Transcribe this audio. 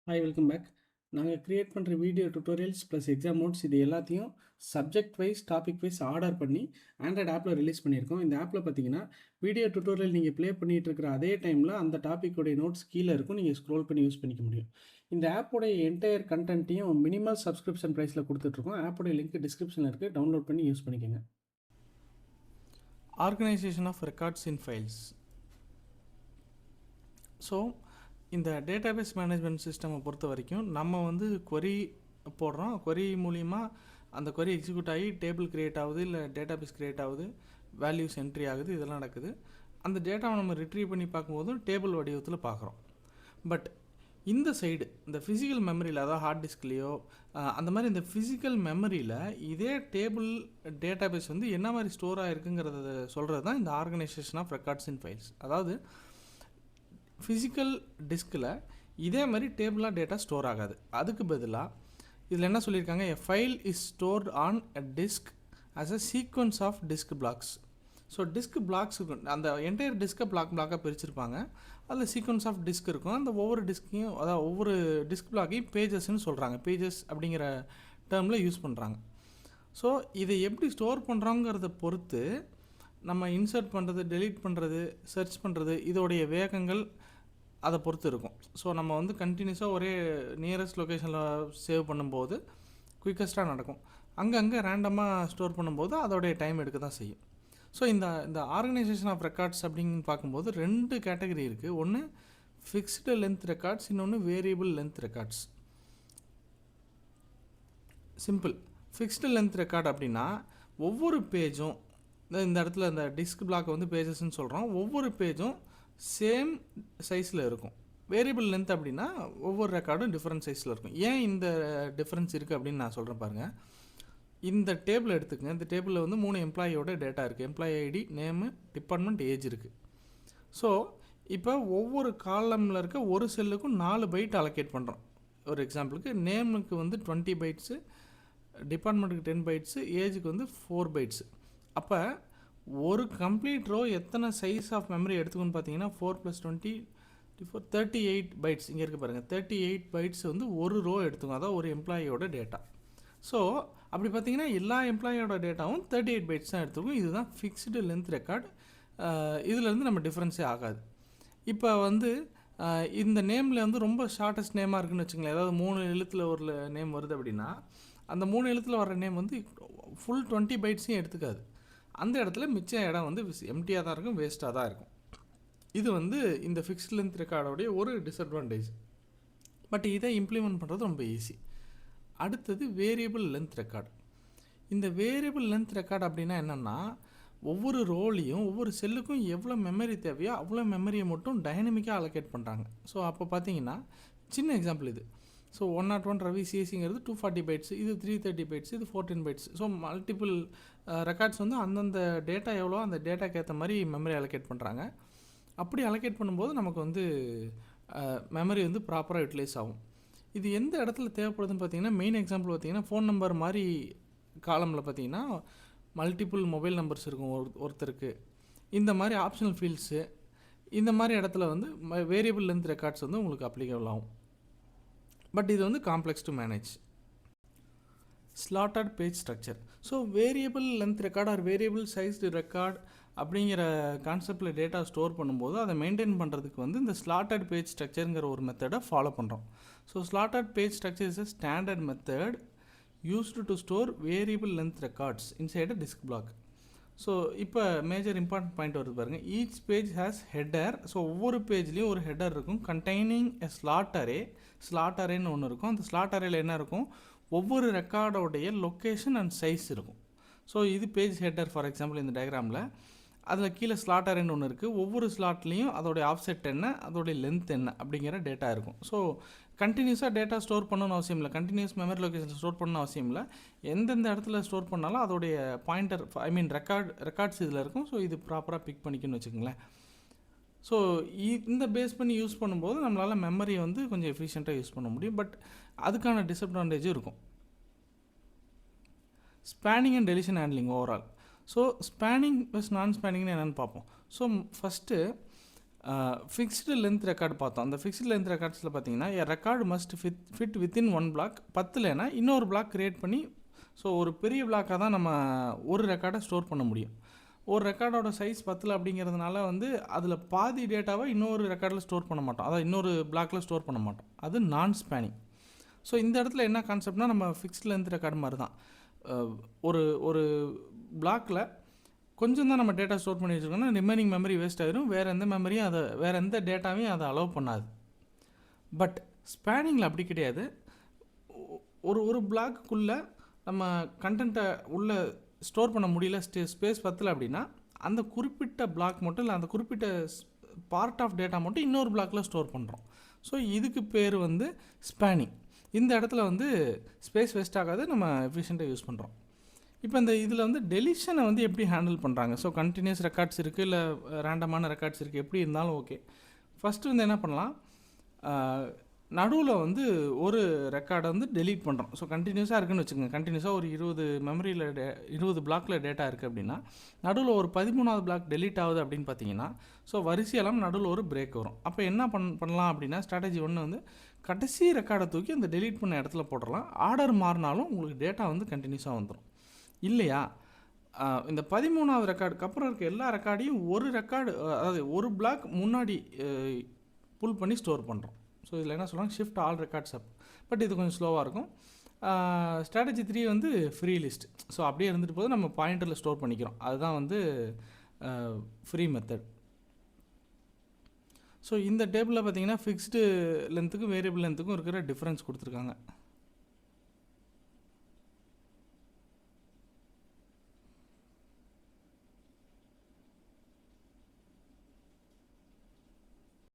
Hi welcome back. நாங்கள் create பண்ணுற video tutorials plus exam notes இது எல்லாத்தையும் subject wise topic wise order பண்ணி ஆண்ட்ராய்ட் ஆப்பில் ரிலீஸ் பண்ணியிருக்கோம். இந்த ஆப்பில் பார்த்தீங்கன்னா வீடியோ டுட்டோரியல் நீங்கள் ப்ளே பண்ணிகிட்டு இருக்கிற அதே டைமில் அந்த டாப்பிக்கோடைய நோட்ஸ் கீழே இருக்கும். நீங்கள் ஸ்க்ரோல் பண்ணி யூஸ் பண்ணிக்க முடியும். இந்த ஆப்போடைய என்டையர் கண்டென்ட்டையும் மினிமல் சப்ஸ்கிரிப்ஷன் ப்ரைஸில் கொடுத்துட்ருக்கோம். ஆப்போடைய லிங்க் டிஸ்கிரிப்ஷனில் இருக்குது. டவுன்லோட் பண்ணி யூஸ் பண்ணிக்கோங்க. Organisation of records in files. So இந்த டேட்டாபேஸ் மேனேஜ்மெண்ட் சிஸ்டமை பொறுத்த வரைக்கும் நம்ம வந்து கொரி போடுறோம். கொரி மூலிமா அந்த கொரி எக்ஸிக்யூட் ஆகி டேபிள் க்ரியேட் ஆகுது, இல்லை டேட்டாபேஸ் க்ரியேட் ஆகுது, வேல்யூஸ் என்ட்ரி ஆகுது, இதெல்லாம் நடக்குது. அந்த டேட்டாவை நம்ம ரிட்ரீவ் பண்ணி பார்க்கும்போது டேபிள் வடிவத்தில் பார்க்குறோம். பட் இந்த சைடு இந்த ஃபிசிக்கல் மெமரியில், அதாவது ஹார்ட் டிஸ்க்லேயோ அந்த மாதிரி இந்த ஃபிசிக்கல் மெமரியில் இதே டேபிள் டேட்டாபேஸ் வந்து என்ன மாதிரி ஸ்டோர் ஆகிருக்குங்கிறத சொல்கிறது தான் இந்த organisation of records in files. அதாவது ஃபிசிக்கல் டிஸ்கில் இதே மாதிரி டேபிளாக டேட்டா ஸ்டோர் ஆகாது. அதுக்கு பதிலாக இதில் என்ன சொல்லியிருக்காங்க, a file is stored on a disk as a sequence of disk blocks. So disk blocks அந்த என்டையர் டிஸ்கை பிளாக்காக பிரிச்சிருப்பாங்க. அதில் சீக்வன்ஸ் ஆஃப் டிஸ்க் இருக்கும். அந்த ஒவ்வொரு டிஸ்கையும், அதாவது ஒவ்வொரு டிஸ்க் பிளாக்கையும் பேஜஸ்ன்னு சொல்கிறாங்க. பேஜஸ் அப்படிங்கிற டேர்மில் யூஸ் பண்ணுறாங்க. ஸோ இதை எப்படி ஸ்டோர் பண்ணுறோங்கிறத பொறுத்து நம்ம இன்சர்ட் பண்ணுறது, டெலீட் பண்ணுறது, சர்ச் பண்ணுறது, இதோடைய வேகங்கள் அதை பொறுத்து இருக்கும். ஸோ நம்ம வந்து கண்டினியூஸாக ஒரே நியரஸ்ட் லொக்கேஷனில் சேவ் பண்ணும்போது குயிக்கஸ்ட்டாக நடக்கும். அங்கங்கே ரேண்டமாக ஸ்டோர் பண்ணும்போது அதோடைய டைம் எடுக்க தான் செய்யும். ஸோ இந்த ஆர்கனைசேஷன் ஆஃப் ரெக்கார்ட்ஸ் அப்படின்னு பார்க்கும்போது 2 கேட்டகரி இருக்குது. ஒன்று ஃபிக்ஸ்டு லென்த் ரெக்கார்ட்ஸ், இன்னொன்று variable length records. Simple. Fixed length record அப்படின்னா ஒவ்வொரு பேஜும், இந்த இடத்துல இந்த டிஸ்க் பிளாக் வந்து பேஜஸ்ன்னு சொல்கிறோம், ஒவ்வொரு பேஜும் சேம் சைஸில் இருக்கும். வேரியபிள் லென்த் அப்படின்னா ஒவ்வொரு ரெக்கார்டும் டிஃப்ரெண்ட் சைஸில் இருக்கும். ஏன் இந்த டிஃப்ரென்ஸ் இருக்குது அப்படின்னு நான் சொல்கிறேன் பாருங்கள். இந்த டேபிள் எடுத்துக்கங்க. இந்த டேபிளில் வந்து 3 எம்ப்ளாயியோட டேட்டா இருக்குது. Employee ID, name, department, age இருக்குது. ஸோ இப்போ ஒவ்வொரு காலமில் இருக்க ஒரு செல்லுக்கும் 4 பைட் அலோகேட் பண்ணுறோம். ஒரு எக்ஸாம்பிளுக்கு நேமுக்கு வந்து 20 பைட்ஸு, டிபார்ட்மெண்ட்டுக்கு 10 பைட்ஸு, ஏஜுக்கு வந்து 4 பைட்ஸு. அப்போ ஒரு கம்ப்ளீட் ரோ எத்தனை சைஸ் ஆஃப் மெமரி எடுத்துக்கணும்னு பார்த்தீங்கன்னா 4 + 20 38 பைட்ஸ். இங்கே இருக்க பாருங்கள், 38 பைட்ஸ் வந்து ஒரு ரோ எடுத்துக்கும். அதான் ஒரு எம்ப்ளாயியோட டேட்டா. ஸோ அப்படி பார்த்தீங்கன்னா எல்லா எம்ப்ளாயியோட டேட்டாவும் 38 பைட்ஸ் தான் எடுத்துக்கும். இதுதான் ஃபிக்ஸ்டு லென்த் ரெக்கார்டு. இதுலேருந்து நம்ம டிஃப்ரென்ஸே ஆகாது. இப்போ வந்து இந்த நேமில் வந்து ரொம்ப ஷார்ட்டஸ்ட் நேமாக இருக்குதுன்னு வச்சுங்களேன். அதாவது 3 எழுத்தில் ஒரு நேம் வருது அப்படின்னா அந்த 3 எழுத்தில் வர நேம் வந்து ஃபுல் 20 பைட்ஸையும் எடுத்துக்காது. அந்த இடத்துல மிச்ச இடம் வந்து எம்டியாக தான் இருக்கும், வேஸ்ட்டாக தான் இருக்கும். இது வந்து இந்த ஃபிக்ஸ்ட் லென்த் ரெக்கார்டோடைய ஒரு டிஸ்அட்வான்டேஜ். பட் இதை இம்ப்ளிமெண்ட் பண்ணுறது ரொம்ப ஈஸி. அடுத்தது வேரியபிள் லென்த் ரெக்கார்டு. இந்த வேரியபிள் லென்த் ரெக்கார்டு அப்படின்னா என்னென்னா, ஒவ்வொரு ரோலையும் ஒவ்வொரு செல்லுக்கும் எவ்வளோ மெமரி தேவையோ அவ்வளோ மெமரியை மட்டும் டைனமிக்காக அலோகேட் பண்ணுறாங்க. ஸோ அப்போ பார்த்தீங்கன்னா சின்ன எக்ஸாம்பிள் இது. ஸோ 101 ரவி சிஎஸ்சிங்கிறது 240 பைட்ஸ், இது 330 பைட்ஸ், இது 14 பைட்ஸ். ஸோ மல்டிபிள் ரெக்கார்ட்ஸ் வந்து அந்தந்த டேட்டா எவ்வளோ அந்த டேட்டாக்கு ஏற்ற மாதிரி மெமரி அலோகேட் பண்ணுறாங்க. அப்படி அலோகேட் பண்ணும்போது நமக்கு வந்து மெமரி வந்து ப்ராப்பராக யூட்டிலைஸ் ஆகும். இது எந்த இடத்துல தேவைப்படுதுன்னு பார்த்தீங்கன்னா, மெயின் எக்ஸாம்பிள் பார்த்தீங்கன்னா ஃபோன் நம்பர் மாதிரி காலமில் பார்த்தீங்கன்னா மல்டிபிள் மொபைல் நம்பர்ஸ் இருக்கும் ஒருத்தருக்கு. இந்த மாதிரி ஆப்ஷனல் ஃபீல்ட்ஸு, இந்த மாதிரி இடத்துல வந்து வேரியபிள் லென்த் ரெக்கார்ட்ஸ் வந்து உங்களுக்கு அப்ளிகபிள் ஆகும். பட் இது வந்து complex to manage. Slotted page structure. So variable length record R variable sized record அப்படிங்கிற கான்செப்டில் டேட்டா ஸ்டோர் பண்ணும்போது அதை மெயின்டைன் பண்ணுறதுக்கு வந்து இந்த ஸ்லாட்டட் பேஜ் ஸ்ட்ரக்சருங்கிற ஒரு மெத்தடை ஃபாலோ பண்ணுறோம். So slotted page structure is a standard method used to store variable length records inside a disk block. So இப்போ மேஜர் இம்பார்ட்டன்ட் பாயிண்ட் வருது பாருங்கள். Each page has header. So ஒவ்வொரு பேஜ்லேயும் ஒரு ஹெட்டர் இருக்கும். Containing எ slot array. Slot அரேன்னு ஒன்று இருக்கும். அந்த slot அரேயில் என்ன இருக்கும், ஒவ்வொரு ரெக்கார்டோடைய லொக்கேஷன் அண்ட் சைஸ் இருக்கும். ஸோ இது பேஜ் ஹெட்டர். ஃபார் எக்ஸாம்பிள் இந்த டயக்ராமில் அதில் கீழே ஸ்லாட் அரேன்னு ஒன்று இருக்குது. ஒவ்வொரு ஸ்லாட்லேயும் அதோடைய ஆஃப்செட் என்ன, அதோடைய லென்த் என்ன அப்படிங்கிற டேட்டா இருக்கும். ஸோ கண்டினியூஸாக டேட்டா ஸ்டோர் பண்ணணும்னு அவசியம் இல்லை. கண்டினியூஸ் மெமரி லொக்கேஷன் ஸ்டோர் பண்ணணும் அவசியம் இல்லை. எந்தெந்த இடத்துல ஸ்டோர் பண்ணாலும் அதோடைய பாயிண்டர், ரெக்கார்ட்ஸ் இதில் இருக்கும். ஸோ இது ப்ராப்பராக பிக் பண்ணிக்கணும்னு வச்சுக்கோங்களேன். ஸோ இந்த பேஸ் பண்ணி யூஸ் பண்ணும்போது நம்மளால் மெமரியை வந்து கொஞ்சம் எஃபிஷியண்ட்டாக யூஸ் பண்ண முடியும். பட் அதுக்கான டிஸ்அட்வான்டேஜும் இருக்கும். Spanning and deletion handling overall. So spanning plus non ஸ்பேனிங்னு என்னென்னு பார்ப்போம். So first fixed length record பார்த்தோம். அந்த ஃபிக்ஸ்டு லென்த் ரெக்கார்ட்ஸில் பார்த்தீங்கன்னா record must fit within one block. பத்துலனா இன்னொரு பிளாக் க்ரியேட் பண்ணி, ஸோ ஒரு பெரிய பிளாக்காக தான் நம்ம ஒரு ரெக்கார்டை ஸ்டோர் பண்ண முடியும். ஒரு ரெக்கார்டோட சைஸ் 10 அப்படிங்கிறதுனால வந்து அதில் பாதி டேட்டாவை இன்னொரு ரெக்கார்டில் ஸ்டோர் பண்ண மாட்டோம், அதாவது இன்னொரு பிளாக்கில் ஸ்டோர் பண்ண மாட்டோம். அது நான் ஸ்பேனிங். ஸோ இந்த இடத்துல என்ன கான்செப்ட்னா, நம்ம ஃபிக்ஸ்ட் லென்த் ரெக்கார்டு மாதிரி தான். ஒரு ஒரு பிளாக்கில் கொஞ்சம் தான் நம்ம டேட்டா ஸ்டோர் பண்ணி வச்சுருக்கோம்னா ரிமைனிங் மெமரி வேஸ்ட் ஆகிடும். வேறு எந்த டேட்டாவையும் அதை அலோவ் பண்ணாது. பட் ஸ்பேனிங்கில் அப்படி கிடையாது. ஒரு பிளாக்குள்ளே நம்ம கண்டென்ட்டை உள்ளே ஸ்டோர் பண்ண முடியல, ஸ்பேஸ் பத்தல அப்படின்னா அந்த குறிப்பிட்ட பிளாக் மட்டும் இல்லை, அந்த குறிப்பிட்ட பார்ட் ஆஃப் டேட்டா மட்டும் இன்னொரு பிளாக்கில் ஸ்டோர் பண்ணுறோம். ஸோ இதுக்கு பேர் வந்து ஸ்பேனிங். இந்த இடத்துல வந்து ஸ்பேஸ் வேஸ்ட் ஆகாது, நம்ம எஃபிஷியண்ட்டாக யூஸ் பண்ணுறோம். இப்போ இந்த இதில் வந்து டெலிஷனை வந்து எப்படி ஹேண்டில் பண்ணுறாங்க? ஸோ கண்டினியூஸ் ரெக்கார்ட்ஸ் இருக்குது, இல்லை ரேண்டமான ரெக்கார்ட்ஸ் இருக்குது, எப்படி இருந்தாலும் ஓகே. ஃபஸ்ட்டு வந்து என்ன பண்ணலாம், நடுவில் வந்து ஒரு ரெக்கார்டை வந்து டெலீட் பண்ணுறோம். ஸோ கண்டினியூஸாக இருக்குன்னு வச்சுக்கோங்க. கண்டினியூஸாக ஒரு 20 மெமரியில் 20 பிளாக்கில் டேட்டா இருக்குது அப்படின்னா நடுவில் ஒரு 13வது பிளாக் டெலீட் ஆகுது அப்படின்னு பார்த்தீங்கன்னா, ஸோ வரிசையெல்லாம் நடுவில் ஒரு பிரேக் வரும். அப்போ என்ன பண்ணலாம் அப்படின்னா, ஸ்ட்ராட்டஜி ஒன்று வந்து கடைசி ரெக்கார்டை தூக்கி அந்த டெலீட் பண்ண இடத்துல போட்டுடலாம். ஆர்டர் மாறினாலும் உங்களுக்கு டேட்டா வந்து கண்டினியூஸாக வந்துடும். இல்லையா, இந்த 13வது ரெக்கார்டுக்கு அப்புறம் இருக்க எல்லா ரெக்கார்டையும் ஒரு ரெக்கார்டு, அதாவது ஒரு பிளாக் முன்னாடி புல் பண்ணி ஸ்டோர் பண்ணுறோம். ஸோ இதில் என்ன சொல்கிறாங்க, shift all records up. But இது கொஞ்சம் ஸ்லோவாக இருக்கும். ஸ்ட்ராட்டஜி 3 வந்து ஃப்ரீ லிஸ்ட். ஸோ அப்படியே இருந்துட்டு போது நம்ம பாயிண்டரில் ஸ்டோர் பண்ணிக்கிறோம். அதுதான் வந்து ஃப்ரீ மெத்தட். ஸோ இந்த டேபிளில் பார்த்தீங்கன்னா ஃபிக்ஸ்டு லென்த்துக்கும் வேரியபிள் லென்த்துக்கும் இருக்கிற டிஃப்ரென்ஸ் கொடுத்துருக்காங்க.